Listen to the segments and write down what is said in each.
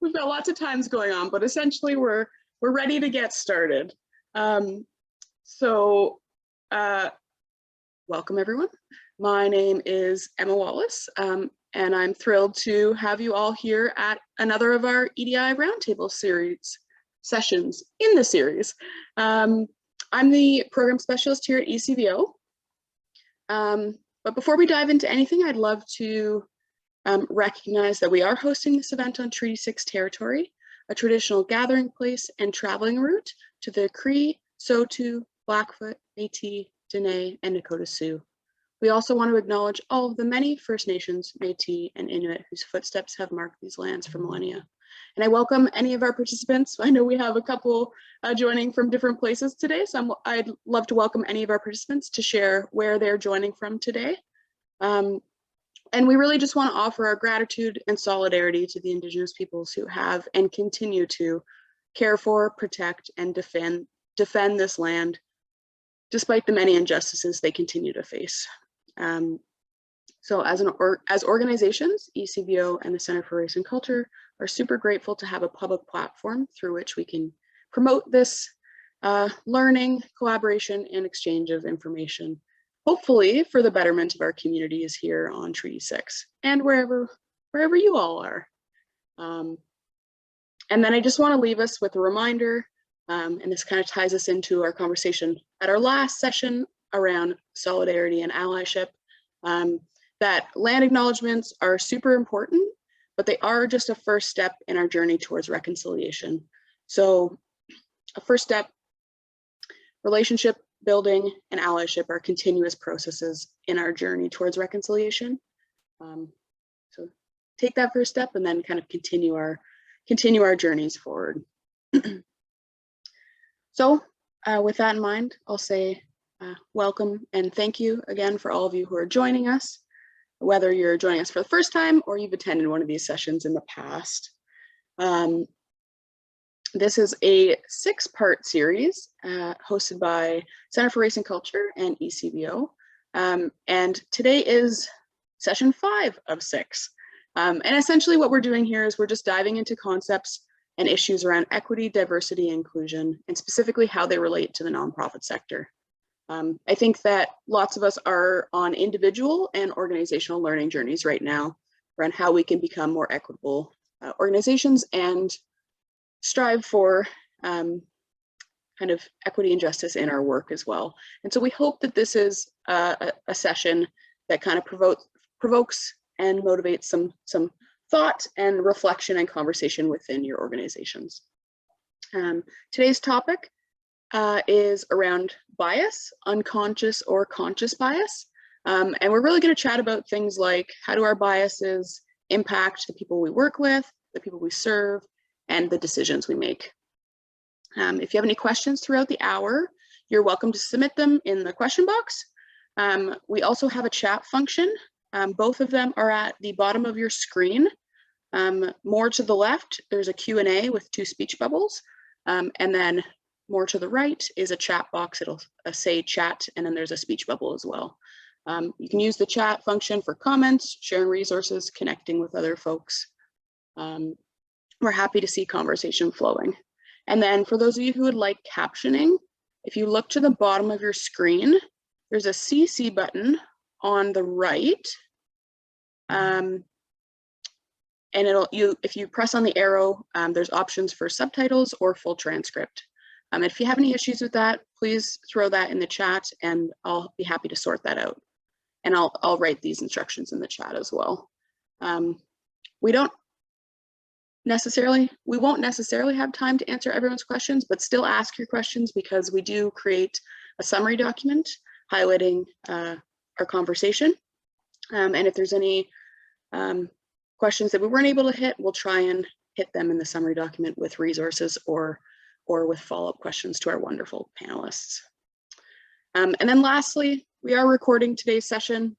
we've got lots of times going on, but essentially we're ready to get started. Welcome everyone. My name is Emma Wallace, and I'm thrilled to have you all here at another of our EDI Roundtable series sessions in the series. I'm the program specialist here at ECVO. But before we dive into anything, I'd love to recognize that we are hosting this event on Treaty 6 territory, a traditional gathering place and traveling route to the Cree, Saulteaux, Blackfoot, Métis, Dene, and Nakota Sioux. We also want to acknowledge all of the many First Nations, Métis, and Inuit whose footsteps have marked these lands for millennia. And I welcome any of our participants. I know we have a couple joining from different places today, so I'd love to welcome any of our participants to share where they're joining from today. And we really just want to offer our gratitude and solidarity to the Indigenous peoples who have and continue to care for, protect, and defend this land, despite the many injustices they continue to face. So as organizations, ECVO and the Center for Race and Culture are super grateful to have a public platform through which we can promote this learning, collaboration, and exchange of information, hopefully for the betterment of our communities here on Treaty 6 and wherever you all are. And then I just want to leave us with a reminder, and this kind of ties us into our conversation at our last session around solidarity and allyship, that land acknowledgements are super important, but they are just a first step in our journey towards reconciliation. So a first step, relationship building and allyship are continuous processes in our journey towards reconciliation. So take that first step and then kind of continue our journeys forward. So with that in mind, I'll say welcome and thank you again for all of you who are joining us, whether you're joining us for the first time or you've attended one of these sessions in the past. This is a 6-part series hosted by Center for Race and Culture and ECVO. And today is session 5 of 6. And essentially what we're doing here is we're just diving into concepts and issues around equity, diversity, and inclusion, and specifically how they relate to the nonprofit sector. I think that lots of us are on individual and organizational learning journeys right now around how we can become more equitable organizations and strive for kind of equity and justice in our work as well. And so we hope that this is a session that kind of provokes and motivates some thought and reflection and conversation within your organizations. Today's topic is around bias, unconscious or conscious bias. And we're really going to chat about things like how do our biases impact the people we work with, the people we serve, and the decisions we make. If you have any questions throughout the hour, you're welcome to submit them in the question box. We also have a chat function. Both of them are at the bottom of your screen. More to the left, there's a Q&A with 2 speech bubbles. And then more to the right is a chat box. It'll say chat, and then there's a speech bubble as well. You can use the chat function for comments, sharing resources, connecting with other folks. We're happy to see conversation flowing. And then for those of you who would like captioning, if you look to the bottom of your screen, there's a CC button on the right. And if you press on the arrow, there's options for subtitles or full transcript. If you have any issues with that, please throw that in the chat and I'll be happy to sort that out. And I'll write these instructions in the chat as well. We won't necessarily have time to answer everyone's questions, but still ask your questions because we do create a summary document highlighting our conversation. And if there's any questions that we weren't able to hit, we'll try and hit them in the summary document with resources or with follow-up questions to our wonderful panelists. And then lastly, we are recording today's session.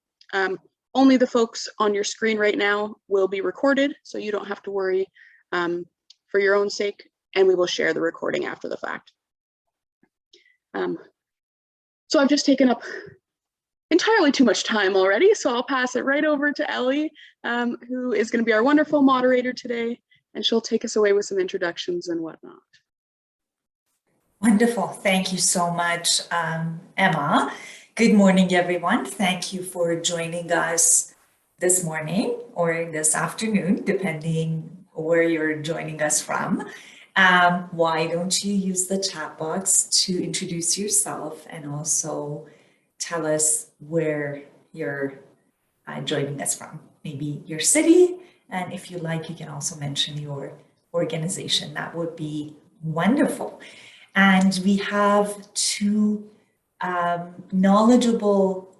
Only the folks on your screen right now will be recorded, so you don't have to worry for your own sake, and we will share the recording after the fact. So I've just taken up entirely too much time already, so I'll pass it right over to Ellie, who is going to be our wonderful moderator today, and she'll take us away with some introductions and whatnot. Wonderful. Thank you so much, Emma. Good morning, everyone. Thank you for joining us this morning or this afternoon, depending where you're joining us from. Why don't you use the chat box to introduce yourself and also tell us where you're joining us from, maybe your city, and if you like, you can also mention your organization. That would be wonderful. And we have two knowledgeable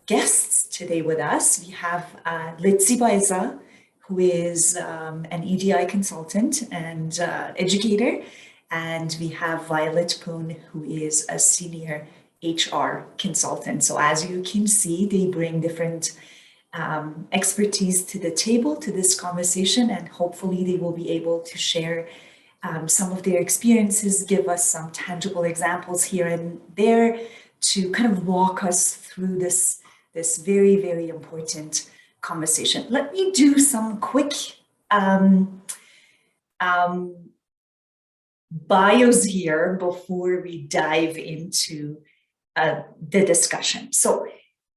guests today with us. We have Litsi Baiza, who is an EDI consultant and educator, and we have Violet Poon, who is a senior HR consultant. So as you can see, they bring different expertise to the table, to this conversation, and hopefully they will be able to share some of their experiences, give us some tangible examples here and there to kind of walk us through this very, very important conversation. Let me do some quick bios here before we dive into the discussion. So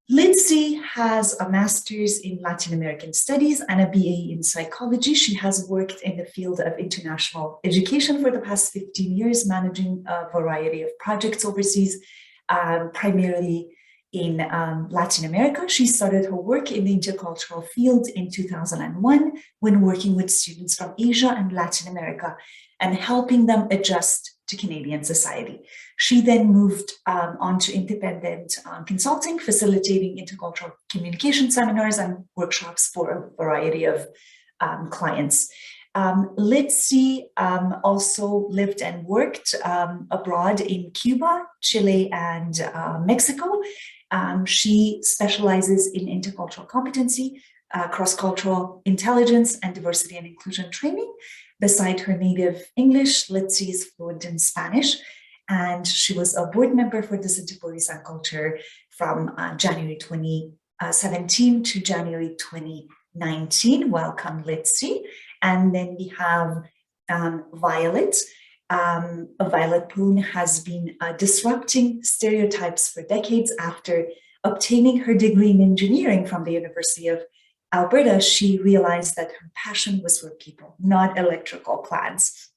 Litsi has a master's in Latin American studies and a BA in psychology. She has worked in the field of international education for the past 15 years, managing a variety of projects overseas, primarily in Latin America. She started her work in the intercultural field in 2001 when working with students from Asia and Latin America and helping them adjust to Canadian society. She then moved on to independent consulting, facilitating intercultural communication seminars and workshops for a variety of clients. Litsi also lived and worked abroad in Cuba, Chile, and Mexico. She specializes in intercultural competency, cross-cultural intelligence, and diversity and inclusion training. Beside her native English, Litsi is fluent in Spanish, and she was a board member for the Center for Race and Culture from January 2017 to January 2019. Welcome, Litsi. And then we have Violet. Violet Poon has been disrupting stereotypes for decades. After obtaining her degree in engineering from the University of Alberta, she realized that her passion was for people, not electrical plants,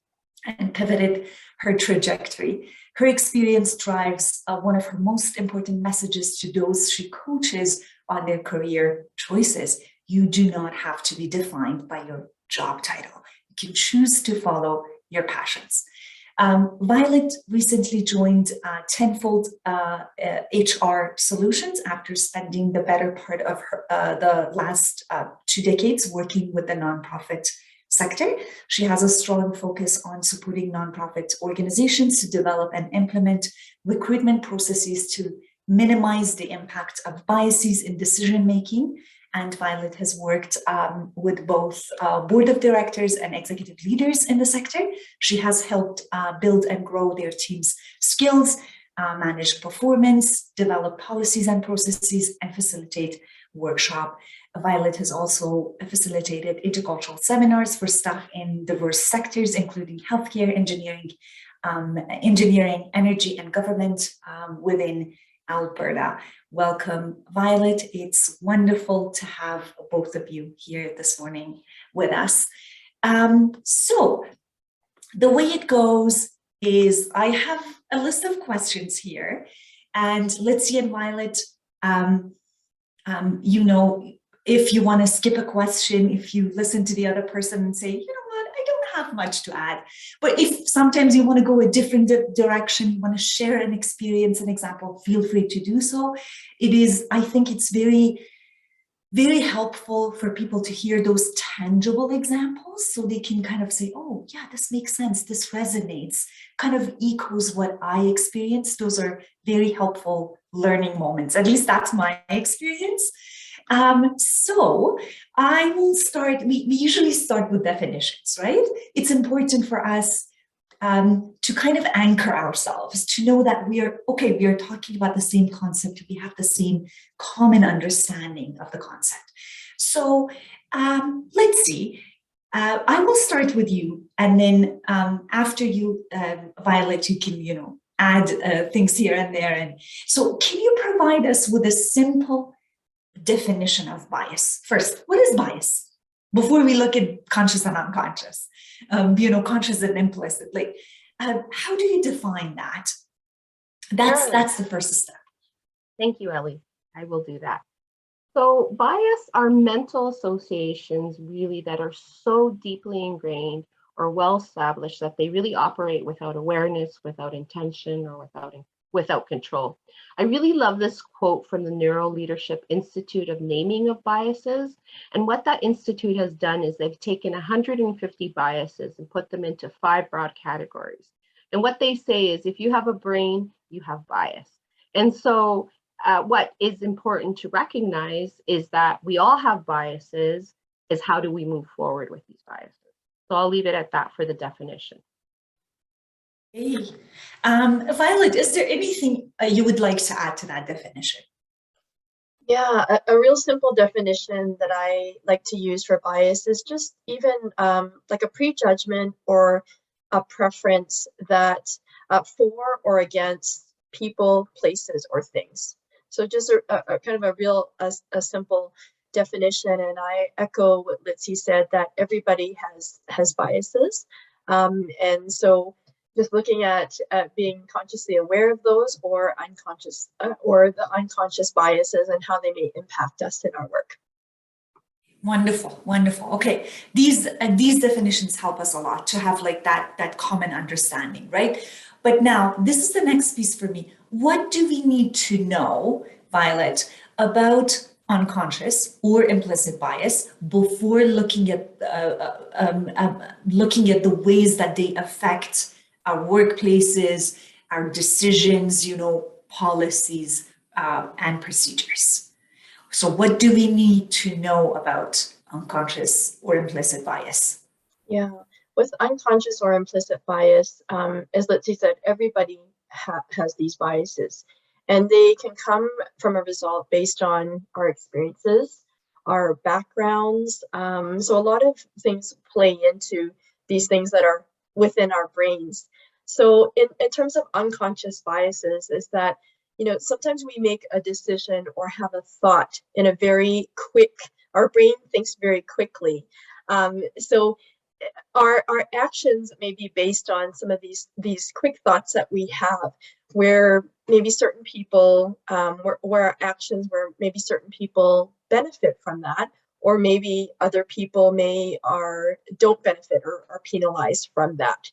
and pivoted her trajectory. Her experience drives one of her most important messages to those she coaches on their career choices. You do not have to be defined by your job title. You can choose to follow your passions. Violet recently joined Tenfold HR Solutions after spending the better part of the last 2 decades working with the nonprofit sector. She has a strong focus on supporting nonprofit organizations to develop and implement recruitment processes to minimize the impact of biases in decision-making. And Violet has worked with both board of directors and executive leaders in the sector. She has helped build and grow their team's skills, manage performance, develop policies and processes, and facilitate workshop. Violet has also facilitated intercultural seminars for staff in diverse sectors, including healthcare, engineering, energy, and government within Alberta. Welcome, Violet. It's wonderful to have both of you here this morning with us. So the way it goes is I have a list of questions here, and Litsi and Violet, you know, if you want to skip a question, if you listen to the other person and say, you know what, I don't have much to add. But if sometimes you want to go a different direction, you want to share an experience, an example, feel free to do so. It is, I think it's very, very helpful for people to hear those tangible examples so they can kind of say, oh, yeah, this makes sense. This resonates, kind of echoes what I experienced. Those are very helpful learning moments. At least that's my experience. So I will start, we usually start with definitions, right? It's important for us to kind of anchor ourselves, to know that we are talking about the same concept, we have the same common understanding of the concept. So let's see, I will start with you, and then after you, Violet, you can, add things here and there. And so, can you provide us with a simple definition of bias? First, what is bias? Before we look at conscious and unconscious, conscious and implicit, like how do you define that? That's the first step. Thank you, Ellie. I will do that. So bias are mental associations really that are so deeply ingrained or well established that they really operate without awareness, without intention, or without control. I really love this quote from the Neuro Leadership Institute of Naming of Biases. And what that institute has done is they've taken 150 biases and put them into 5 broad categories. And what they say is if you have a brain, you have bias. And so what is important to recognize is that we all have biases, is how do we move forward with these biases? So I'll leave it at that for the definition. Hey. Violet, is there anything you would like to add to that definition? Yeah, a real simple definition that I like to use for bias is just even like a prejudgment or a preference that for or against people, places, or things. So just a kind of a real, a simple definition. And I echo what Litzy said, that everybody has biases. And so just looking at being consciously aware of those or unconscious or the unconscious biases and how they may impact us in our work. Wonderful, wonderful. Okay, these definitions help us a lot to have like that common understanding, right? But now this is the next piece for me. What do we need to know, Violet, about unconscious or implicit bias before looking at the ways that they affect our workplaces, our decisions, policies, and procedures? So what do we need to know about unconscious or implicit bias? Yeah, with unconscious or implicit bias, as Litzy said, everybody has these biases, and they can come from a result based on our experiences, our backgrounds. So a lot of things play into these things that are within our brains. So in terms of unconscious biases, is that sometimes we make a decision or have a thought in a very quick, our brain thinks very quickly. So our actions may be based on some of these quick thoughts that we have, where maybe certain people, where our actions, where maybe certain people benefit from that, or maybe other people don't benefit or are penalized from that.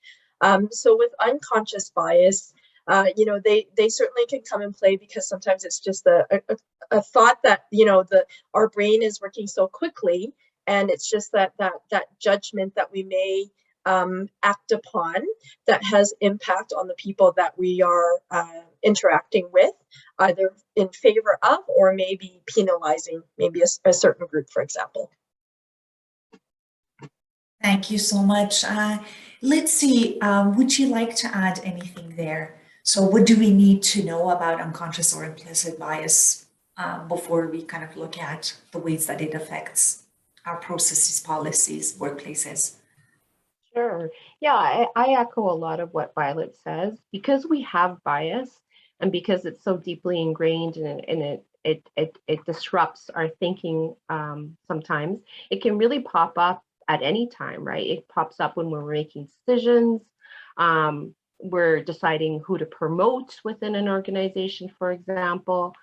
So with unconscious bias, they certainly can come and play because sometimes it's just a thought that our brain is working so quickly, and it's just that judgment that we may act upon that has impact on the people that we are interacting with, either in favor of or maybe penalizing maybe a certain group, for example. Thank you so much. Let's see, would you like to add anything there? So what do we need to know about unconscious or implicit bias before we kind of look at the ways that it affects our processes, policies, workplaces? Sure. Yeah, I echo a lot of what Violet says. Because we have bias and because it's so deeply ingrained and it disrupts our thinking sometimes, it can really pop up at any time, right? It pops up when we're making decisions. We're deciding who to promote within an organization, for example.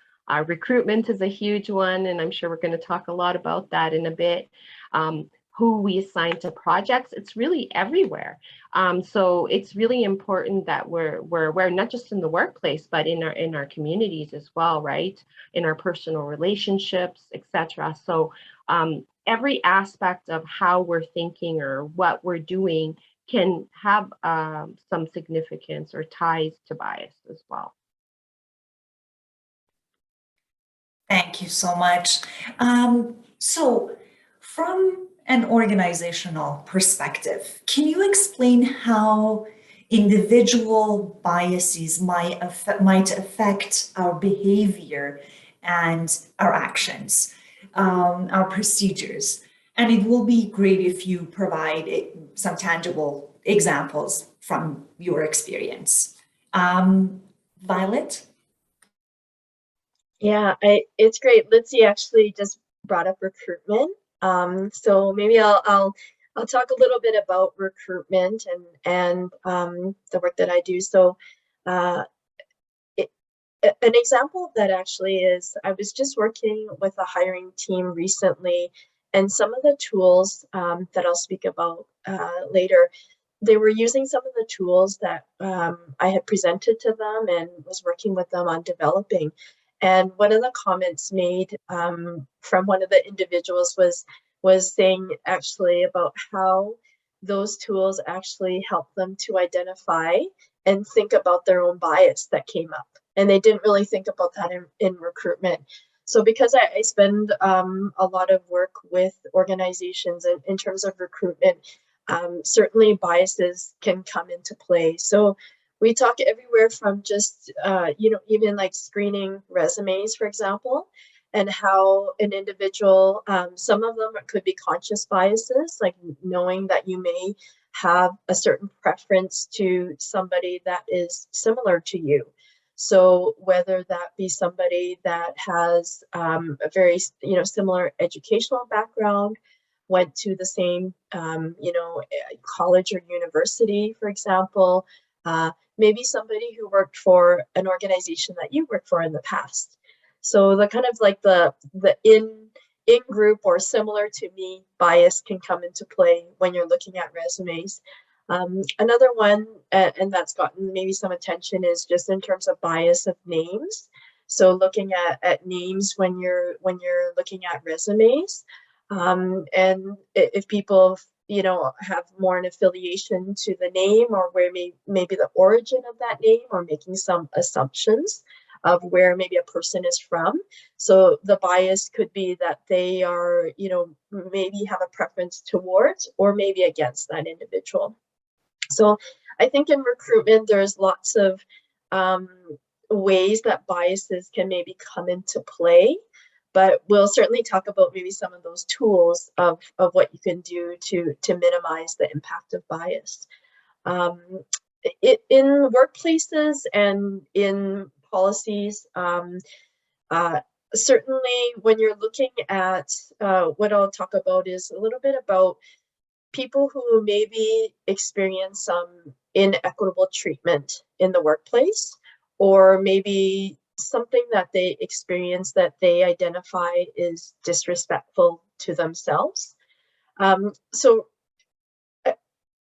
Recruitment is a huge one, and I'm sure we're going to talk a lot about that in a bit. Who we assign to projects, it's really everywhere. So it's really important that we're aware, not just in the workplace, but in our communities as well, right? In our personal relationships, etc. So every aspect of how we're thinking or what we're doing can have some significance or ties to bias as well. Thank you so much. So from an organizational perspective, can you explain how individual biases might affect our behavior and our actions, our procedures? And it will be great if you provide some tangible examples from your experience. Violet? Yeah, it's great. Litzy actually just brought up recruitment. So maybe I'll talk a little bit about recruitment and the work that I do. So uh, an example of that actually is I was just working with a hiring team recently, and some of the tools that I'll speak about later, they were using some of the tools that I had presented to them and was working with them on developing. And one of the comments made from one of the individuals was saying actually about how those tools actually help them to identify and think about their own bias that came up. And they didn't really think about that in recruitment. So because I spend a lot of work with organizations in terms of recruitment, certainly biases can come into play. So we talk everywhere from just, even like screening resumes, for example, and how an individual, some of them could be conscious biases, like knowing that you may have a certain preference to somebody that is similar to you. So whether that be somebody that has a very, similar educational background, went to the same, college or university, for example, maybe somebody who worked for an organization that you worked for in the past. So the kind of like the in group or similar to me bias can come into play when you're looking at resumes. Another one, and that's gotten maybe some attention, is just in terms of bias of names. So looking at names when you're looking at resumes, and if people have more an affiliation to the name, or where maybe the origin of that name, or making some assumptions of where maybe a person is from. So the bias could be that they are, maybe have a preference towards or maybe against that individual. So I think in recruitment, there's lots of ways that biases can maybe come into play, but we'll certainly talk about maybe some of those tools of what you can do to minimize the impact of bias. In workplaces and in policies, certainly when you're looking at what I'll talk about is a little bit about people who maybe experience some inequitable treatment in the workplace, or maybe something that they experience that they identify is disrespectful to themselves. So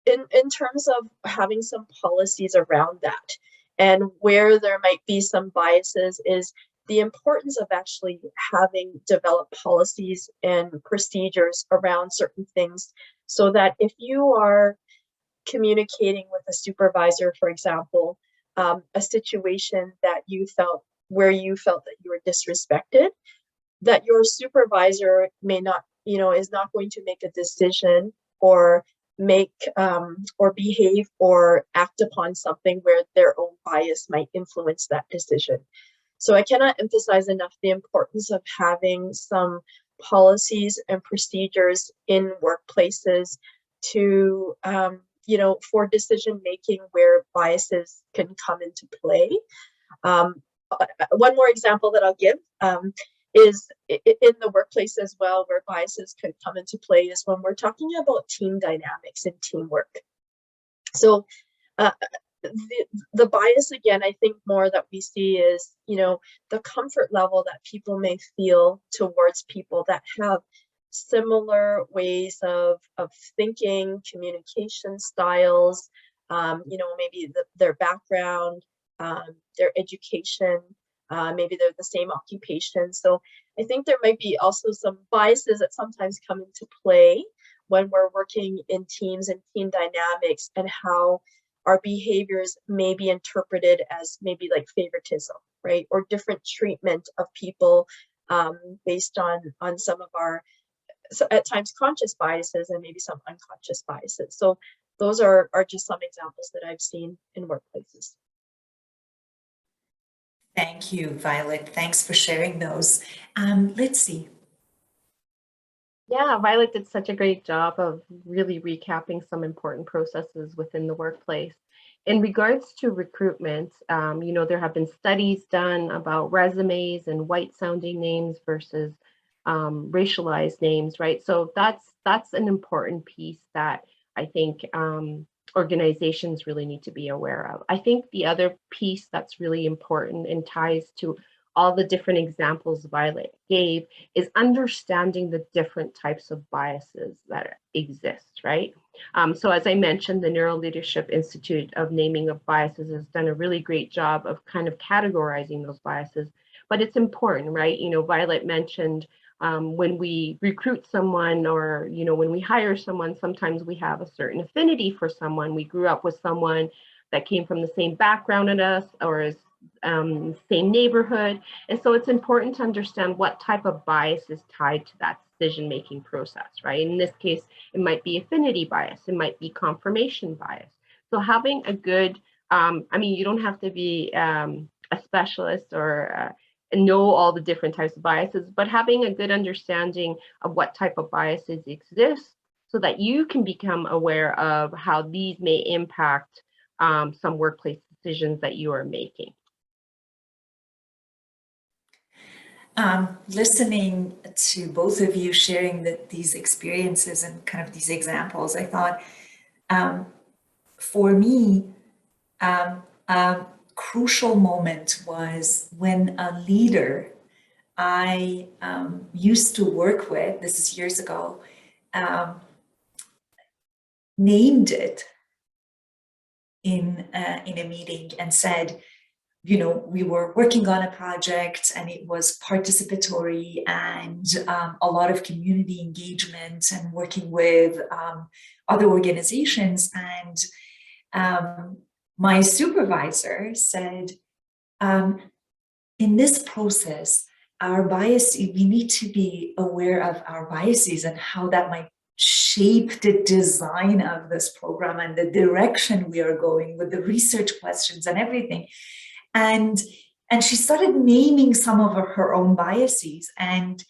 in terms of having some policies around that, and where there might be some biases, is the importance of actually having developed policies and procedures around certain things, so that if you are communicating with a supervisor, for example, a situation that you felt that you were disrespected, that your supervisor may not, is not going to make a decision or make or behave or act upon something where their own bias might influence that decision. So I cannot emphasize enough the importance of having some policies and procedures in workplaces to, for decision making where biases can come into play. One more example that I'll give is in the workplace as well, where biases could come into play, is when we're talking about team dynamics and teamwork. So the bias, again, I think more that we see is, the comfort level that people may feel towards people that have similar ways of thinking, communication styles, maybe their background, their education, maybe they're the same occupation. So I think there might be also some biases that sometimes come into play when we're working in teams and team dynamics, and how our behaviors may be interpreted as maybe like favoritism, right? Or different treatment of people based on some of our, at times, conscious biases and maybe some unconscious biases. So those are just some examples that I've seen in workplaces. Thank you, Violet. Thanks for sharing those. Let's see. Yeah, Violet did such a great job of really recapping some important processes within the workplace. In regards to recruitment, there have been studies done about resumes and white-sounding names versus racialized names, right? So that's an important piece that I think organizations really need to be aware of. I think the other piece that's really important and ties to all the different examples Violet gave is understanding the different types of biases that exist, right? So as I mentioned, the Neuro Leadership Institute of Naming of Biases has done a really great job of kind of categorizing those biases, but it's important, right? Violet mentioned when we recruit someone or, when we hire someone, sometimes we have a certain affinity for someone. We grew up with someone that came from the same background as us or is same neighborhood. And so it's important to understand what type of bias is tied to that decision-making process, right? In this case, it might be affinity bias, it might be confirmation bias. So having a good, you don't have to be a specialist or know all the different types of biases, but having a good understanding of what type of biases exist so that you can become aware of how these may impact some workplace decisions that you are making. Listening to both of you sharing these experiences and kind of these examples, I thought for me, a crucial moment was when a leader I used to work with, this is years ago, named it in a meeting and said, we were working on a project and it was participatory and a lot of community engagement and working with other organizations. And my supervisor said, in this process, we need to be aware of our biases and how that might shape the design of this program and the direction we are going with the research questions and everything. And she started naming some of her own biases and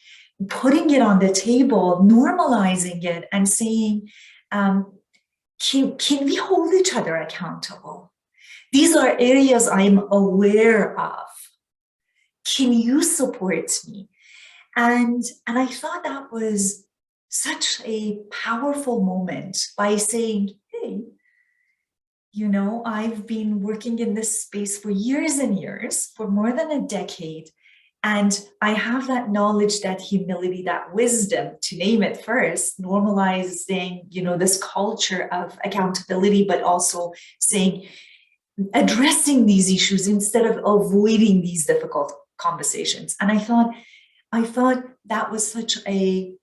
putting it on the table, normalizing it and saying, can we hold each other accountable? These are areas I'm aware of. Can you support me? And I thought that was such a powerful moment by saying, hey, I've been working in this space for years and years, for more than a decade, and I have that knowledge, that humility, that wisdom, to name it first, normalizing, this culture of accountability, but also saying, addressing these issues instead of avoiding these difficult conversations. And I thought that was such a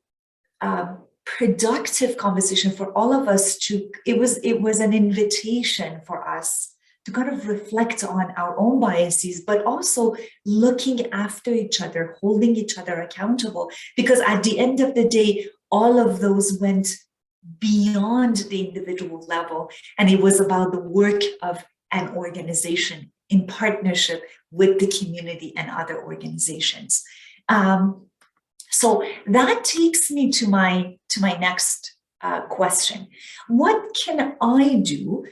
productive conversation for all of us it was an invitation for us to kind of reflect on our own biases, but also looking after each other, holding each other accountable, because at the end of the day, all of those went beyond the individual level, and it was about the work of an organization in partnership with the community and other organizations. So that takes me to my next question. What can I do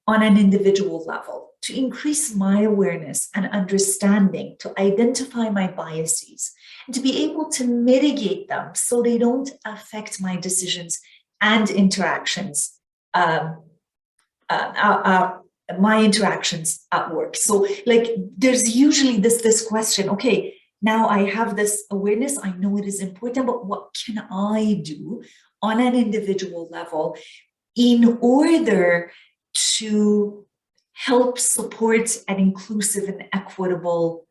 on an individual level to increase my awareness and understanding, to identify my biases, and to be able to mitigate them so they don't affect my decisions and interactions, my interactions at work? So there's usually this question, okay, now I have this awareness, I know it is important, but what can I do on an individual level in order to help support an inclusive and equitable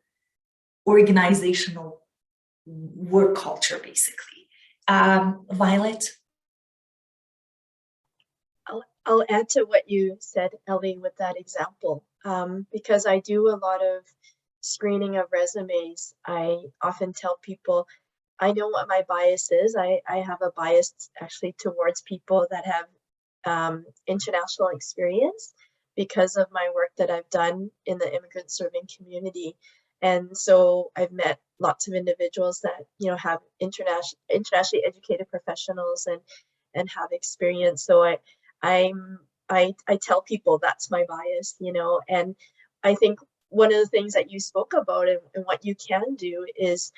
organizational work culture, basically? Violet? I'll add to what you said, Ellie, with that example, because I do a lot of screening of resumes. I often tell people, I know what my bias is. I have a bias actually towards people that have international experience because of my work that I've done in the immigrant serving community. And so I've met lots of individuals that, have internationally educated professionals and have experience. So I tell people that's my bias, and I think one of the things that you spoke about and what you can do is,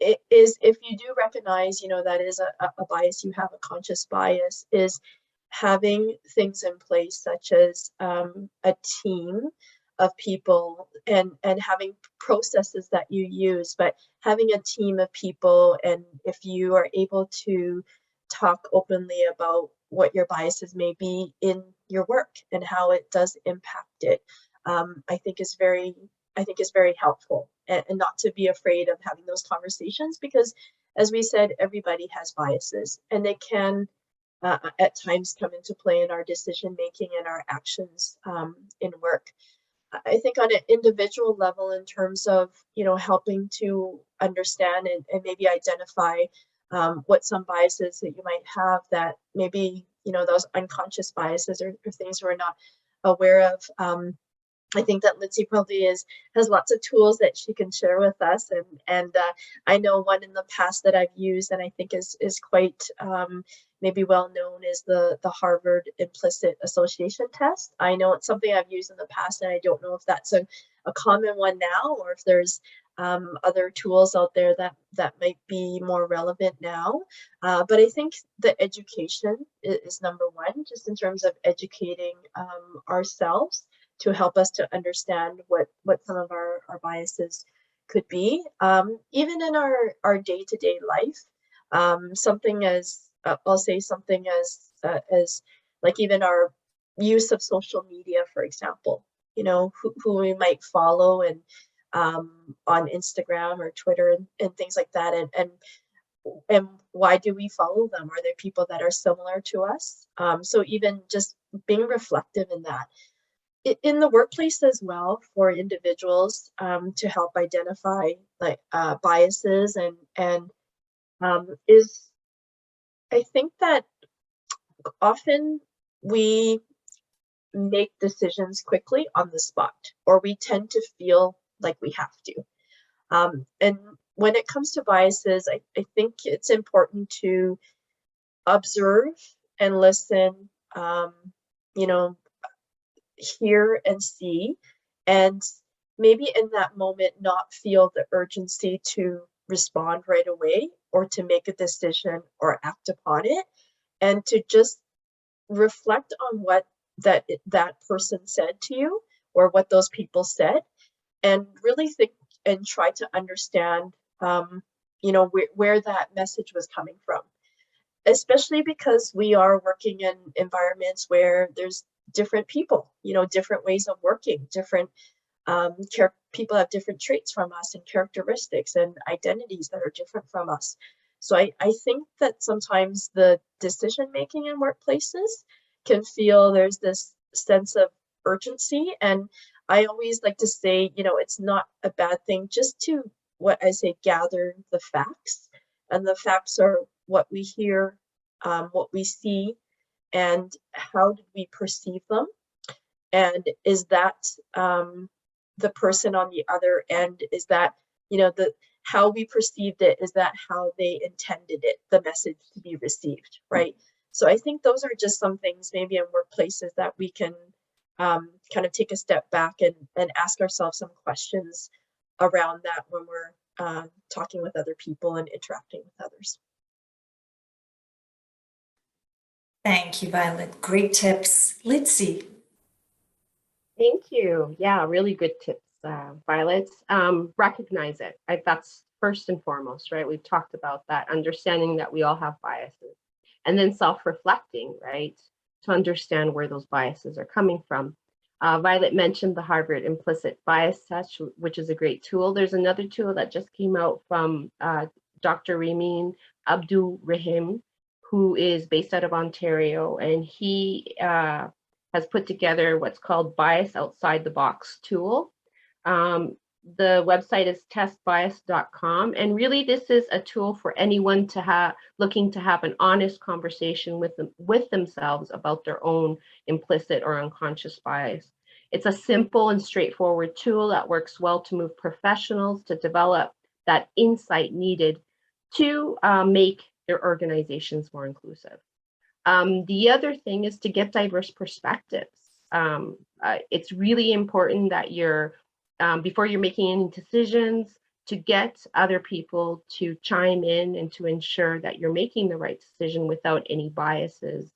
if you do recognize, that is a bias, you have a conscious bias, is having things in place such as a team of people and having processes that you use, but having a team of people, and if you are able to talk openly about what your biases may be in your work and how it does impact it, I think is very helpful, and not to be afraid of having those conversations, because as we said, everybody has biases, and they can at times come into play in our decision making and our actions in work. I think on an individual level, in terms of, helping to understand and maybe identify what some biases that you might have, that maybe, those unconscious biases or things we're not aware of. I think that Lindsay probably has lots of tools that she can share with us, and I know one in the past that I've used and I think is quite maybe well known is the Harvard Implicit Association Test. I know it's something I've used in the past, and I don't know if that's a common one now, or if there's other tools out there that might be more relevant now. But I think the education is number one, just in terms of educating ourselves to help us to understand what some of our biases could be. Even in our day-to-day life, something as I'll say something as like even our use of social media, for example, who we might follow and on Instagram or Twitter and things like that, and why do we follow them? Are there people that are similar to us? So even just being reflective in that. In the workplace as well, for individuals to help identify like biases and is, I think that often we make decisions quickly on the spot, or we tend to feel like we have to. And when it comes to biases, I think it's important to observe and listen, hear and see, and maybe in that moment not feel the urgency to respond right away or to make a decision or act upon it, and to just reflect on what that person said to you, or what those people said, and really think and try to understand where that message was coming from, especially because we are working in environments where there's different people, different ways of working, different people have different traits from us and characteristics and identities that are different from us. So I think that sometimes the decision making in workplaces can feel there's this sense of urgency, and I always like to say, it's not a bad thing just to, what I say, gather the facts, and the facts are what we hear, what we see, and how did we perceive them, and is that the person on the other end, is that how we perceived it, is that how they intended it, the message to be received, right? So I think those are just some things maybe in workplaces that we can kind of take a step back and ask ourselves some questions around that when we're talking with other people and interacting with others. Thank you, Violet. Great tips. Lindsay. Thank you. Yeah, really good tips, Violet. Recognize it. That's first and foremost, right? We've talked about that, understanding that we all have biases, and then self-reflecting, right? To understand where those biases are coming from. Violet mentioned the Harvard Implicit Bias Test, which is a great tool. There's another tool that just came out from Dr. Ramin Abdul-Rahim, who is based out of Ontario, and he has put together what's called Bias Outside the Box tool. The website is testbias.com, and really this is a tool for anyone to looking to have an honest conversation with themselves about their own implicit or unconscious bias. It's a simple and straightforward tool that works well to move professionals to develop that insight needed to make their organizations more inclusive. The other thing is to get diverse perspectives. It's really important that you're, before you're making any decisions, to get other people to chime in and to ensure that you're making the right decision without any biases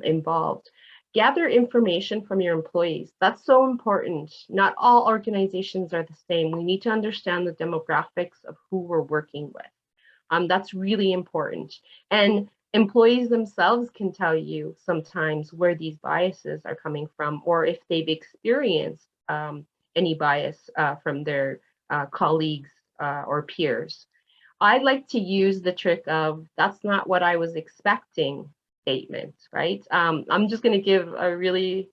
involved. Gather information from your employees. That's so important. Not all organizations are the same. We need to understand the demographics of who we're working with. That's really important. And employees themselves can tell you sometimes where these biases are coming from, or if they've experienced any bias from their colleagues or peers. I like to use the trick of "that's not what I was expecting" statement, right? I'm just going to give a really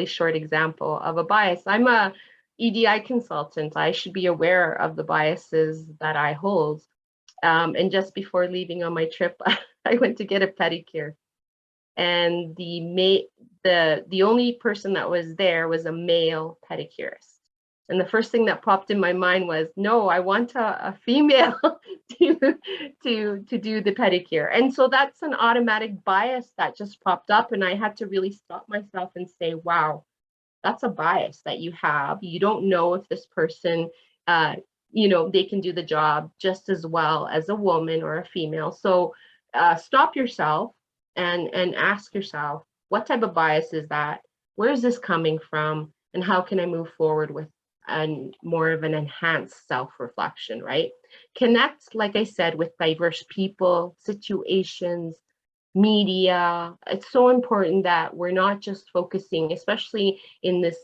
short example of a bias. I'm a EDI consultant. I should be aware of the biases that I hold. And just before leaving on my trip, I went to get a pedicure, and the only person that was there was a male pedicurist. And the first thing that popped in my mind was, no, I want a female to do the pedicure. And so that's an automatic bias that just popped up, and I had to really stop myself and say, wow, that's a bias that you have. You don't know if this person, they can do the job just as well as a woman or a female. So stop yourself and ask yourself, what type of bias is that? Where is this coming from? And how can I move forward with more of an enhanced self-reflection, right? Connect, like I said, with diverse people, situations, media. It's so important that we're not just focusing, especially in this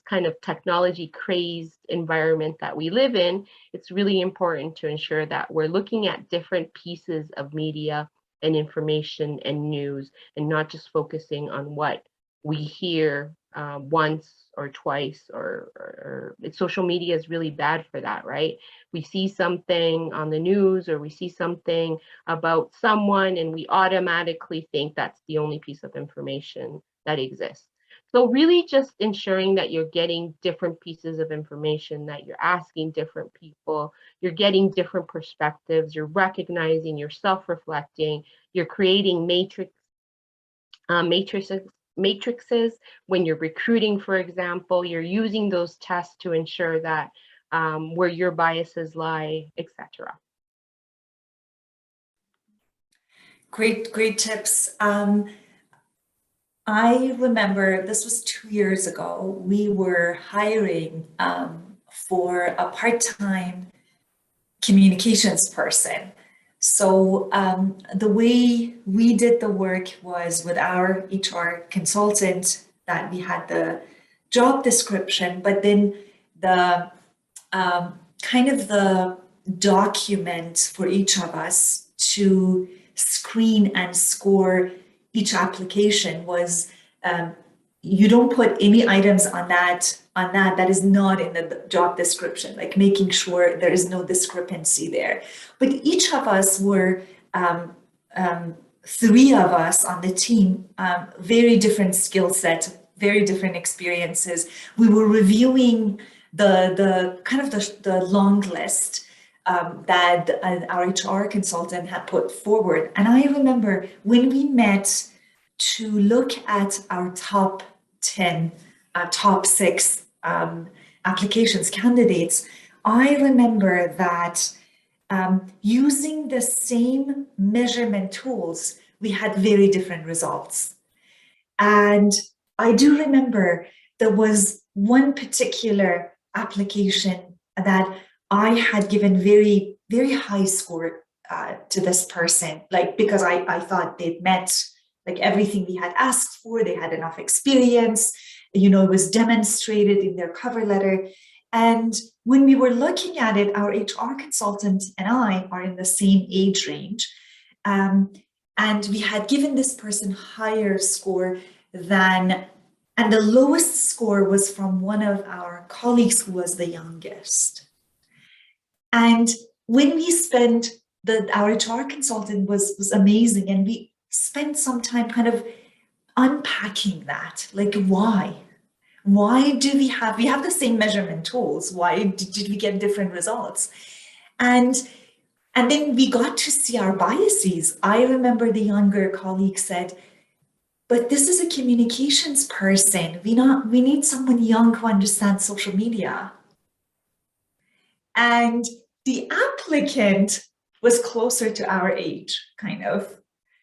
kind of technology crazed environment that we live in. It's really important to ensure that we're looking at different pieces of media and information and news, and not just focusing on what we hear once or twice, or social media is really bad for that, right? We see something on the news, or we see something about someone, and we automatically think that's the only piece of information that exists. So really just ensuring that you're getting different pieces of information, that you're asking different people, you're getting different perspectives, you're recognizing, you're self-reflecting, you're creating matrices when you're recruiting, for example, you're using those tests to ensure that where your biases lie, etc. Great tips. I remember this was 2 years ago. We were hiring for a part-time communications person. So the way we did the work was with our HR consultant, that we had the job description, but then the kind of the document for each of us to screen and score each application was, you don't put any items on that is not in the job description, like making sure there is no discrepancy there. But each of us were, 3 of us on the team, very different skill set, very different experiences. We were reviewing the kind of the long list that our HR consultant had put forward. And I remember when we met to look at our top 10, top 6 applications, candidates, I remember that using the same measurement tools, we had very different results. And I do remember there was one particular application that I had given very, very high score to this person, like, because I thought they'd met like everything we had asked for, they had enough experience, it was demonstrated in their cover letter. And when we were looking at it, our HR consultant and I are in the same age range. And we had given this person higher score than, and the lowest score was from one of our colleagues who was the youngest. And when we spent, our HR consultant was amazing, and we spent some time kind of unpacking that, like why? Why do we have the same measurement tools? Why did we get different results? And then we got to see our biases. I remember the younger colleague said, but this is a communications person. We need someone young who understands social media. And the applicant was closer to our age, kind of,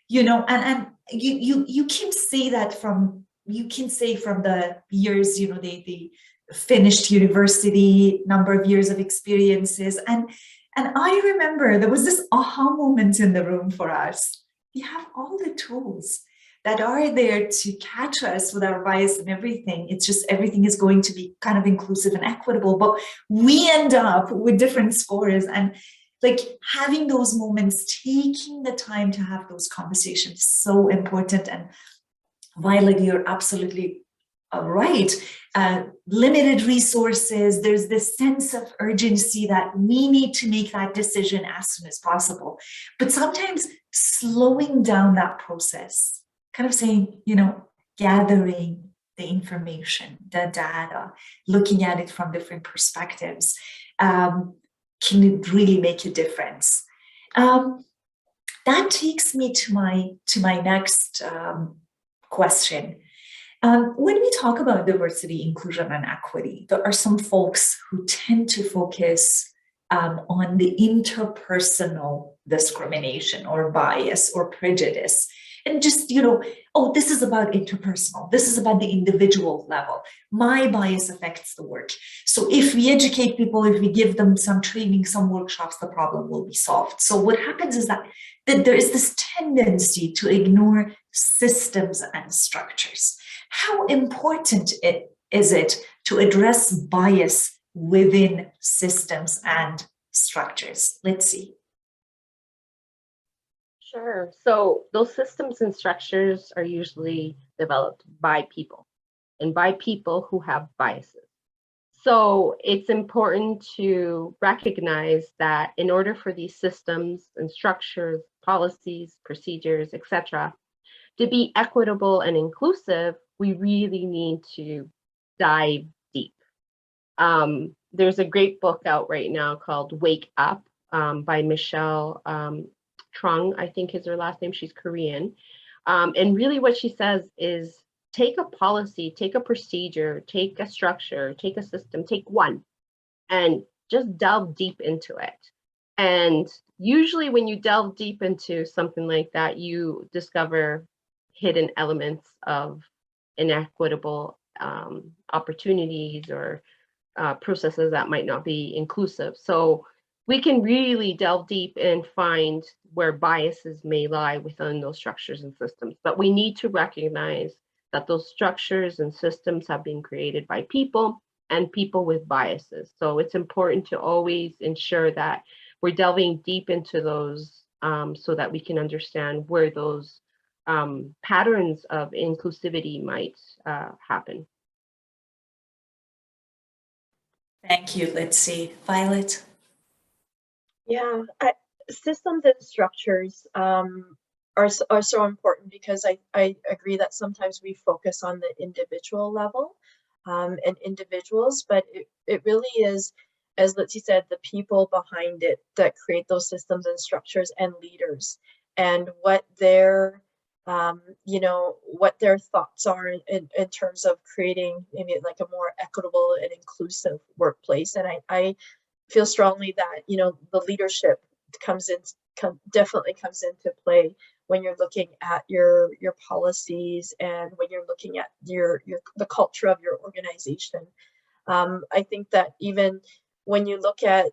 and you can say that from the years, they finished university, number of years of experiences. And I remember there was this aha moment in the room for us. We have all the tools that are there to catch us with our bias and everything. It's just everything is going to be kind of inclusive and equitable, but we end up with different scores. And like having those moments, taking the time to have those conversations, so important. And Violet, you're absolutely right. Limited resources, there's this sense of urgency that we need to make that decision as soon as possible. But sometimes slowing down that process, kind of saying, gathering the information, the data, looking at it from different perspectives, can really make a difference. That takes me to my next question. When we talk about diversity, inclusion, and equity, there are some folks who tend to focus on the interpersonal discrimination or bias or prejudice. And just, oh, this is about interpersonal. This is about the individual level. My bias affects the work. So if we educate people, if we give them some training, some workshops, the problem will be solved. So what happens is that there is this tendency to ignore systems and structures. How important is it to address bias within systems and structures? Let's see. Sure. So those systems and structures are usually developed by people and by people who have biases. So it's important to recognize that in order for these systems and structures, policies, procedures, etc., to be equitable and inclusive, we really need to dive deep. There's a great book out right now called Wake Up by Michelle Trung, I think is her last name. She's Korean. And really what she says is take a policy, take a procedure, take a structure, take a system, take one, and just delve deep into it. And usually when you delve deep into something like that, you discover hidden elements of inequitable opportunities or processes that might not be inclusive. So we can really delve deep and find where biases may lie within those structures and systems. But we need to recognize that those structures and systems have been created by people and people with biases. So it's important to always ensure that we're delving deep into those so that we can understand where those patterns of inclusivity might happen. Thank you. Let's see, Violet. Yeah, systems and structures are so important because I agree that sometimes we focus on the individual level and individuals, but it really is, as Litzy said, the people behind it that create those systems and structures and leaders, and what their what their thoughts are in terms of creating maybe like a more equitable and inclusive workplace. And I feel strongly that the leadership definitely comes into play when you're looking at your policies and when you're looking at the culture of your organization. I think that even when you look at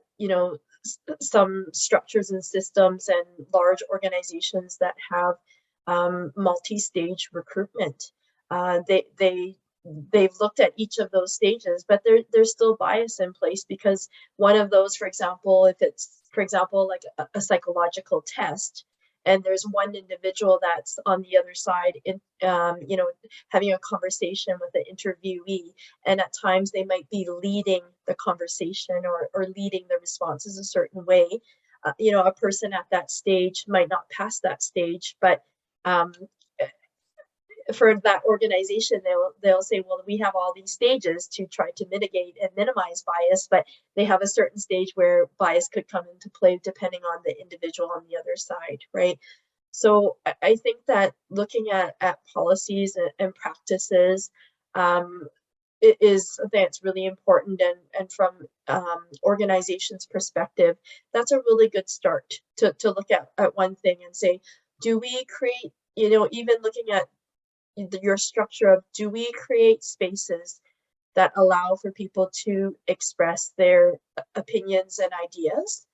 some structures and systems and large organizations that have multi-stage recruitment, they've looked at each of those stages, but there's still bias in place because one of those, for example, if it's, for example, like a psychological test, and there's one individual that's on the other side in, having a conversation with the interviewee, and at times they might be leading the conversation or leading the responses a certain way. A person at that stage might not pass that stage, but for that organization, they'll say, well, we have all these stages to try to mitigate and minimize bias, but they have a certain stage where bias could come into play depending on the individual on the other side, right? So I think that looking at policies and practices it is something that's really important, and from organizations' perspective, that's a really good start to look at one thing and say, do we create, even looking at your structure of, do we create spaces that allow for people to express their opinions and ideas?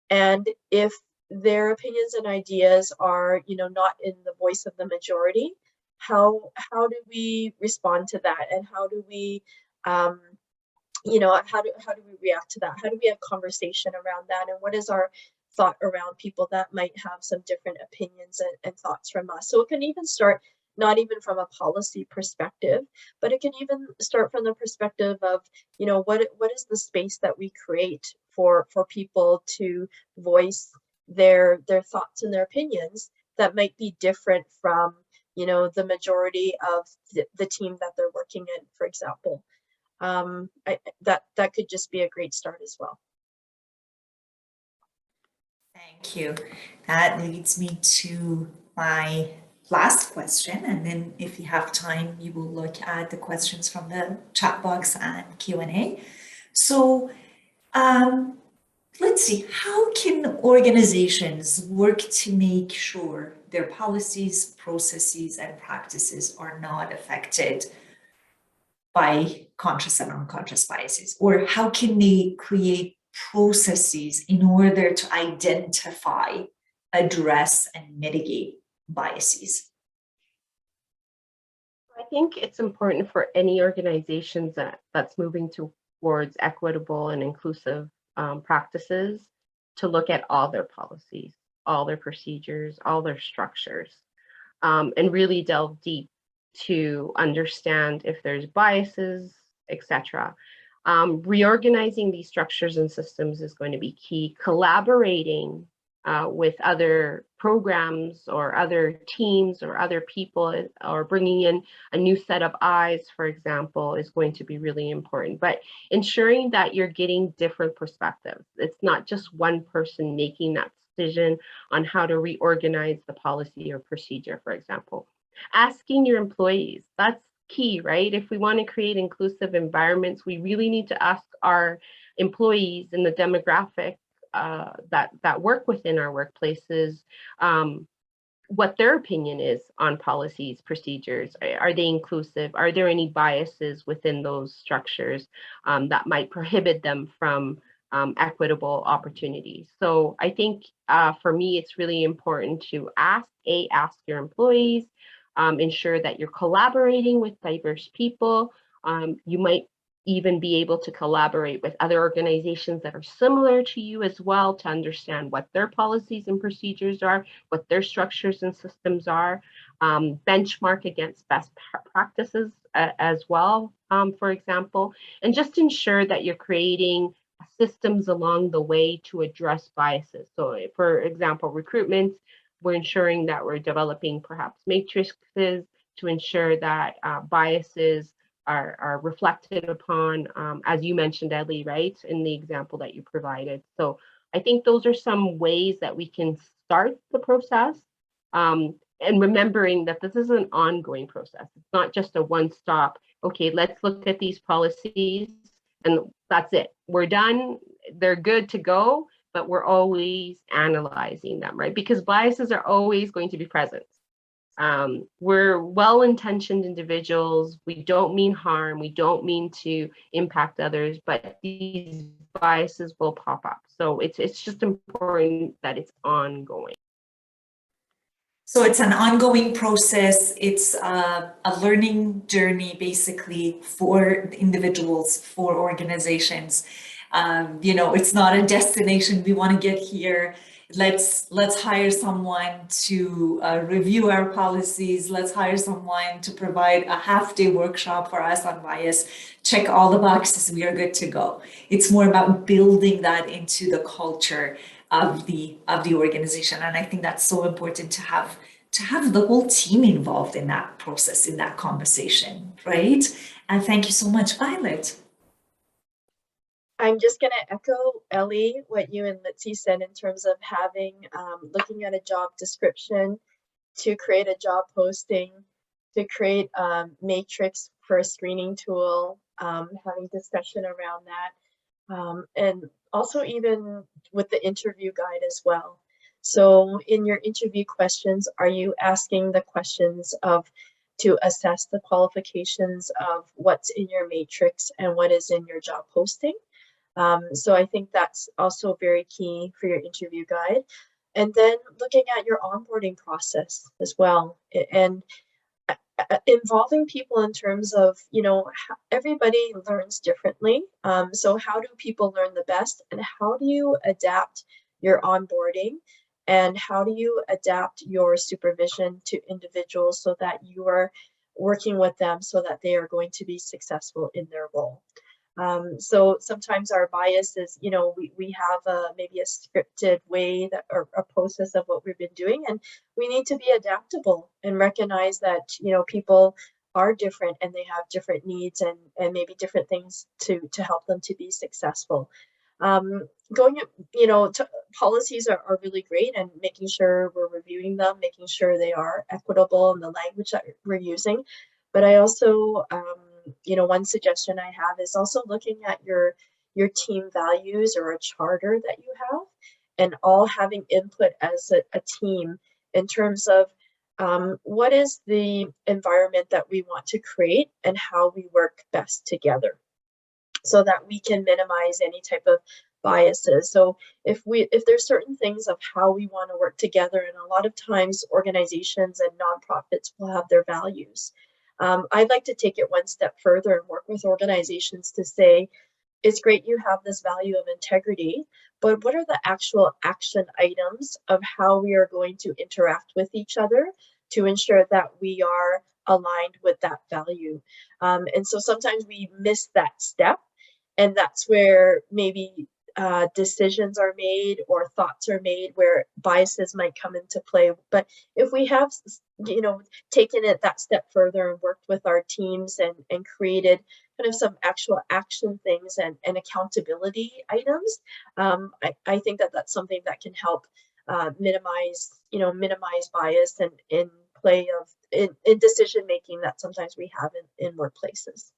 And if their opinions and ideas are, not in the voice of the majority, how do we respond to that? And how do we, how do we react to that? How do we have conversation around that? And what is our thought around people that might have some different opinions and thoughts from us? So it can even start not even from a policy perspective, but it can even start from the perspective of, what is the space that we create for people to voice their thoughts and their opinions that might be different from, the majority of the team that they're working in, for example. That could just be a great start as well. Thank you. That leads me to my last question, and then if you have time, you will look at the questions from the chat box and Q&A. So let's see, how can organizations work to make sure their policies, processes, and practices are not affected by conscious and unconscious biases? Or how can they create processes in order to identify, address, and mitigate biases? I think it's important for any organizations that's moving towards equitable and inclusive practices to look at all their policies, all their procedures, all their structures, and really delve deep to understand if there's biases, etc. Reorganizing these structures and systems is going to be key. Collaborating with other programs or other teams or other people, or bringing in a new set of eyes, for example, is going to be really important. But ensuring that you're getting different perspectives. It's not just one person making that decision on how to reorganize the policy or procedure, for example. Asking your employees, that's key, right? If we want to create inclusive environments, we really need to ask our employees in the demographic that work within our workplaces what their opinion is on policies, procedures. Are they inclusive? Are there any biases within those structures that might prohibit them from equitable opportunities? So I think for me, it's really important to ask your employees, ensure that you're collaborating with diverse people. You might even be able to collaborate with other organizations that are similar to you as well to understand what their policies and procedures are, what their structures and systems are, benchmark against best practices as well, for example, and just ensure that you're creating systems along the way to address biases. So for example, recruitment, we're ensuring that we're developing perhaps matrices to ensure that biases are reflected upon, as you mentioned, Ellie, right, in the example that you provided. So I think those are some ways that we can start the process, and remembering that this is an ongoing process. It's not just a one-stop, okay, let's look at these policies and that's it. We're done, they're good to go, but we're always analyzing them, right? Because biases are always going to be present. We're well-intentioned individuals. We don't mean harm. We don't mean to impact others, but these biases will pop up. So it's just important that it's ongoing. So it's an ongoing process. It's a learning journey, basically, for individuals, for organizations. It's not a destination. We want to get here. Let's hire someone to review our policies. Let's hire someone to provide a half-day workshop for us on bias. Check all the boxes. We are good to go. It's more about building that into the culture of the organization, and I think that's so important to to have the whole team involved in that process, in that conversation, right? And thank you so much, Violet. I'm just going to echo, Ellie, what you and Litzy said in terms of having, looking at a job description to create a job posting, to create a matrix for a screening tool, having discussion around that, and also even with the interview guide as well. So in your interview questions, are you asking the questions of to assess the qualifications of what's in your matrix and what is in your job posting? So I think that's also very key for your interview guide. And then looking at your onboarding process as well, and involving people in terms of, you know, everybody learns differently. So how do people learn the best, and how do you adapt your onboarding, and how do you adapt your supervision to individuals so that you are working with them so that they are going to be successful in their role? So sometimes our bias is, you know, we have maybe a scripted way that, or a process of what we've been doing, and we need to be adaptable and recognize that, you know, people are different and they have different needs and maybe different things to help them to be successful. Going, you know, policies are really great, and making sure we're reviewing them, making sure they are equitable in the language that we're using. But I also, you know, one suggestion I have is also looking at your team values or a charter that you have, and all having input as a team in terms of what is the environment that we want to create and how we work best together, so that we can minimize any type of biases. So if there's certain things of how we want to work together, and a lot of times organizations and nonprofits will have their values. I'd like to take it one step further and work with organizations to say, it's great you have this value of integrity, but what are the actual action items of how we are going to interact with each other to ensure that we are aligned with that value? And so sometimes we miss that step, and that's where maybe decisions are made or thoughts are made where biases might come into play. But if we have, you know, taken it that step further and worked with our teams and created kind of some actual action things and accountability items, I think that that's something that can help minimize bias and in play of in decision making that sometimes we have in workplaces.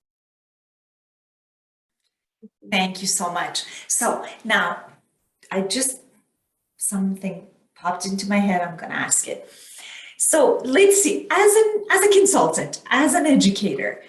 Thank you so much. So now something popped into my head. I'm going to ask it. So let's see, as a consultant, as an educator,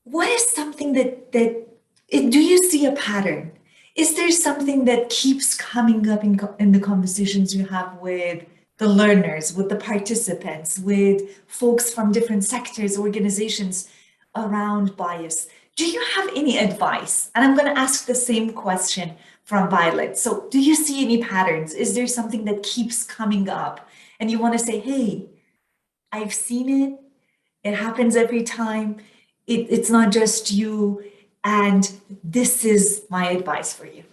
what is something that do you see a pattern? Is there something that keeps coming up in the conversations you have with the learners, with the participants, with folks from different sectors, organizations around bias? Do you have any advice? And I'm going to ask the same question from Violet. So do you see any patterns? Is there something that keeps coming up and you want to say, hey, I've seen it. It happens every time. It's not just you. And this is my advice for you.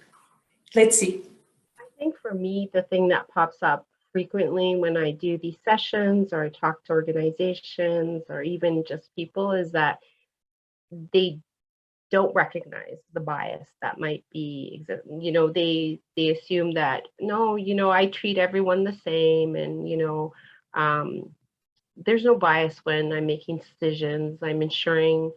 Let's see. I think for me, the thing that pops up frequently when I do these sessions or I talk to organizations or even just people is that they don't recognize the bias that might be, you know, they assume that, no, you know, I treat everyone the same, and, you know, there's no bias when I'm making decisions. I'm ensuring,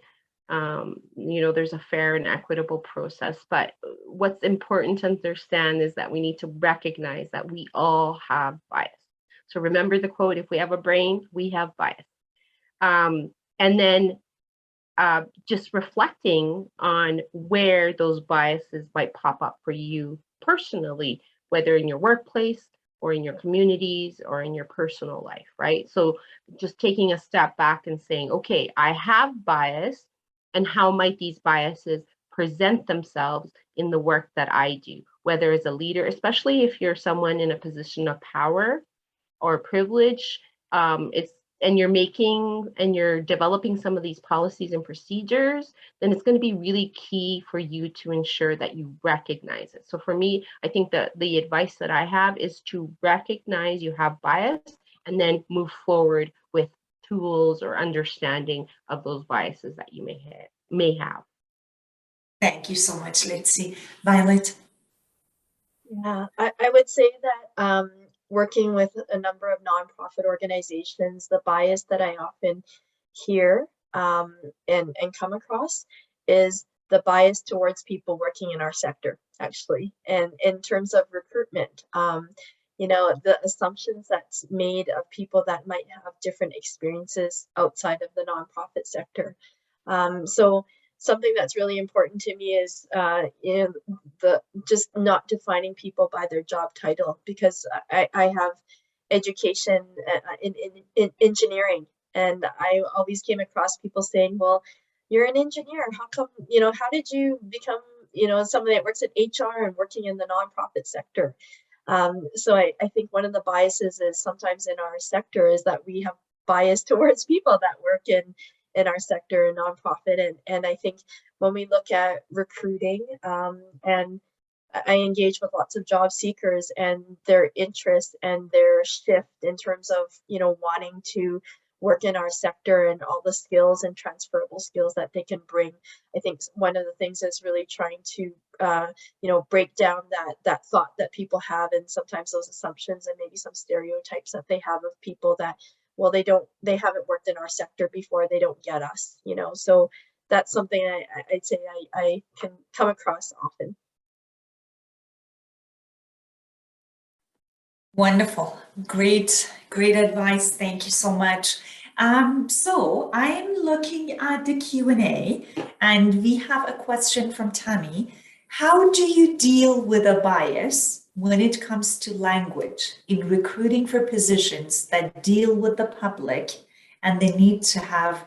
you know, there's a fair and equitable process. But what's important to understand is that we need to recognize that we all have bias. So remember the quote, if we have a brain, we have bias. And then just reflecting on where those biases might pop up for you personally, whether in your workplace or in your communities or in your personal life, right? So just taking a step back and saying, okay, I have bias, and how might these biases present themselves in the work that I do, whether as a leader, especially if you're someone in a position of power or privilege, and you're developing some of these policies and procedures, then it's going to be really key for you to ensure that you recognize it. So for me, I think that the advice that I have is to recognize you have bias and then move forward with tools or understanding of those biases that you may have. Thank you so much. Let's see, Violet. Yeah, I would say that working with a number of nonprofit organizations, the bias that I often hear and come across is the bias towards people working in our sector, actually. And in terms of recruitment, you know, the assumptions that's made of people that might have different experiences outside of the nonprofit sector. So something that's really important to me is in the just not defining people by their job title, because I have education in engineering, and I always came across people saying, well, you're an engineer, how come, you know, how did you become, you know, somebody that works at HR and working in the nonprofit sector? So I think one of the biases is sometimes in our sector is that we have bias towards people that work in our sector and nonprofit. And I think when we look at recruiting, and I engage with lots of job seekers and their interest and their shift in terms of, you know, wanting to work in our sector and all the skills and transferable skills that they can bring. I think one of the things is really trying to, you know, break down that thought that people have, and sometimes those assumptions and maybe some stereotypes that they have of people that, well, they haven't worked in our sector before, they don't get us, you know. So that's something I'd say I can come across often. Wonderful. Great advice. Thank you so much. So I'm looking at the Q&A, and we have a question from Tammy. How do you deal with a bias when it comes to language in recruiting for positions that deal with the public and they need to have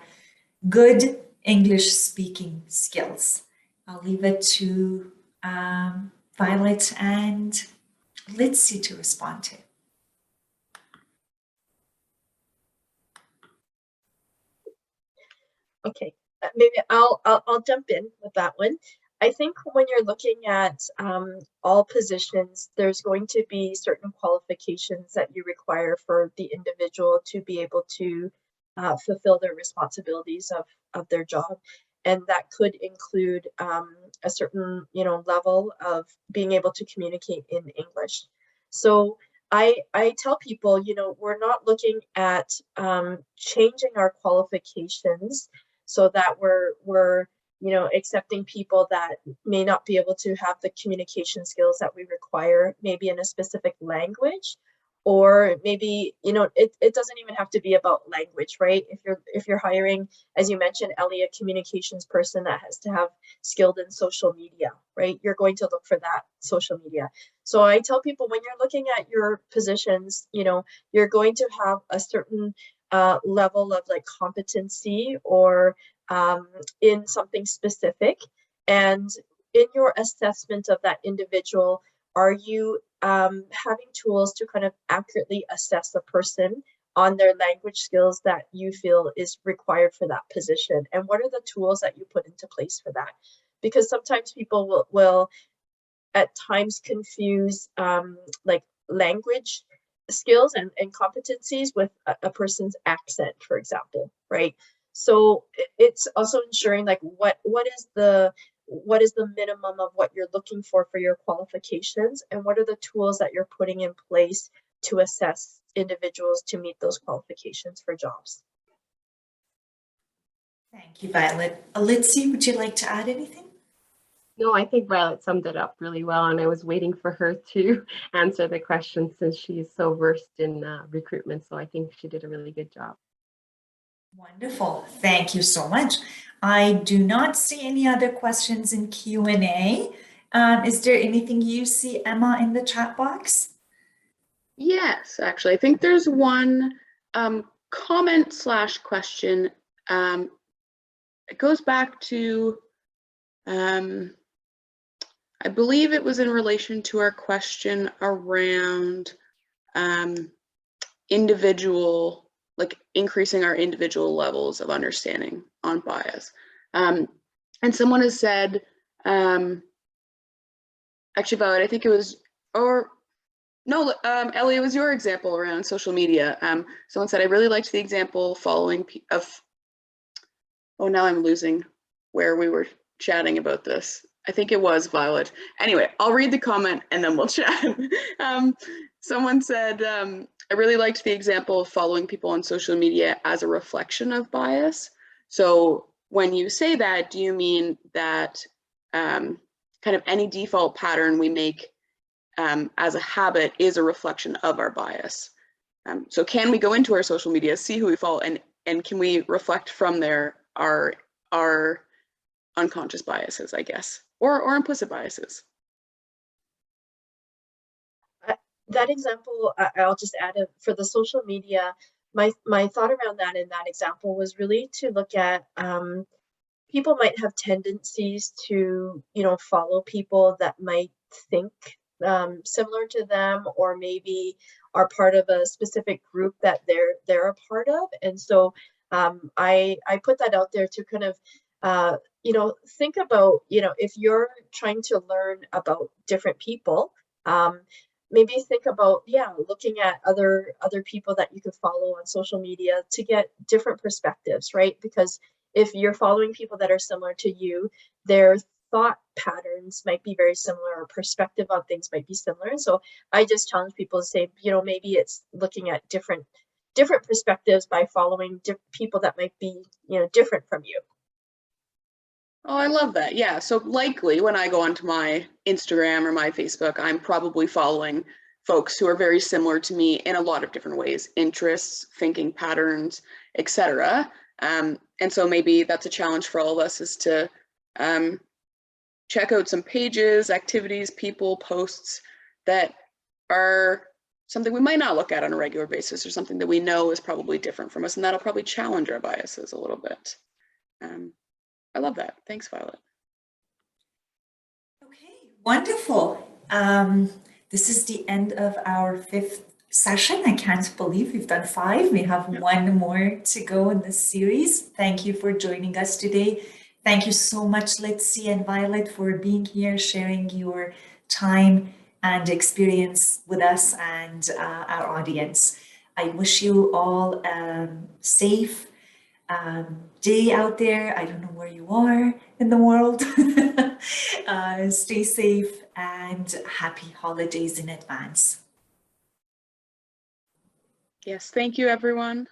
good English speaking skills? I'll leave it to Violet and Litzy to respond to. Okay, maybe I'll jump in with that one. I think when you're looking at all positions, there's going to be certain qualifications that you require for the individual to be able to fulfill their responsibilities of their job. And that could include a certain, you know, level of being able to communicate in English. So I tell people, you know, we're not looking at changing our qualifications so that we're you know, accepting people that may not be able to have the communication skills that we require, maybe in a specific language, or maybe, you know, it doesn't even have to be about language, right? If you're hiring, as you mentioned, Ellie, a communications person that has to have skilled in social media, right? You're going to look for that social media. So I tell people, when you're looking at your positions, you know, you're going to have a certain level of like competency or in something specific. And in your assessment of that individual, are you having tools to kind of accurately assess a person on their language skills that you feel is required for that position? And what are the tools that you put into place for that? Because sometimes people will at times confuse like language skills and competencies with a person's accent, for example, right? So it's also ensuring like what is the minimum of what you're looking for your qualifications, and what are the tools that you're putting in place to assess individuals to meet those qualifications for jobs. Thank you, Violet. Litzy, would you like to add anything? No, I think Violet summed it up really well, and I was waiting for her to answer the question since she's so versed in recruitment. So I think she did a really good job. Wonderful. Thank you so much. I do not see any other questions in Q&A. Is there anything you see, Emma, in the chat box? Yes, actually, I think there's one comment/question. It goes back to, I believe it was in relation to our question around individual, like increasing our individual levels of understanding on bias. And someone has said, actually, Violet, I think it was, or No, Ellie, it was your example around social media. Someone said, I really liked the example following oh, now I'm losing where we were chatting about this. I think it was Violet. Anyway, I'll read the comment and then we'll chat. Someone said, I really liked the example of following people on social media as a reflection of bias. So when you say that, do you mean that kind of any default pattern we make as a habit is a reflection of our bias? So can we go into our social media, see who we follow, and can we reflect from there our unconscious biases, I guess, or implicit biases? That example, I'll just add it for the social media. My thought around that in that example was really to look at people might have tendencies to, follow people that might think similar to them, or maybe are part of a specific group that they're a part of. And so I put that out there to kind of think about, if you're trying to learn about different people, maybe think about, looking at other people that you could follow on social media to get different perspectives, right? Because if you're following people that are similar to you, their thought patterns might be very similar, or perspective on things might be similar. And so I just challenge people to say, maybe it's looking at different perspectives by following people that might be, different from you. Oh, I love that. Yeah. So likely when I go onto my Instagram or my Facebook, I'm probably following folks who are very similar to me in a lot of different ways, interests, thinking patterns, etc. And so maybe that's a challenge for all of us, is to check out some pages, activities, people, posts that are something we might not look at on a regular basis, or something that we know is probably different from us, and that'll probably challenge our biases a little bit. I love that. Thanks, Violet. Okay, wonderful. This is the end of our 5th session. I can't believe we've done 5. We have one more to go in this series. Thank you for joining us today. Thank you so much, Litzy and Violet, for being here, sharing your time and experience with us and our audience. I wish you all safe day out there. I don't know where you are in the world. Stay safe and happy holidays in advance. Yes, thank you, everyone.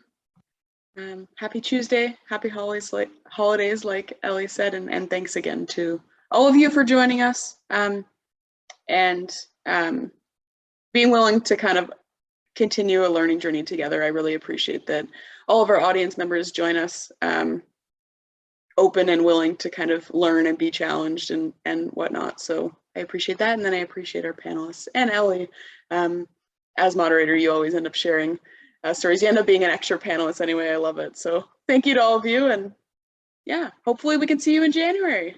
Happy Tuesday, happy holidays, like Ellie said, and thanks again to all of you for joining us and being willing to kind of continue a learning journey together. I really appreciate that all of our audience members join us open and willing to kind of learn and be challenged and whatnot. So I appreciate that. And then I appreciate our panelists and Ellie. As moderator, you always end up sharing stories. You end up being an extra panelist anyway. I love it. So thank you to all of you. And yeah, hopefully we can see you in January.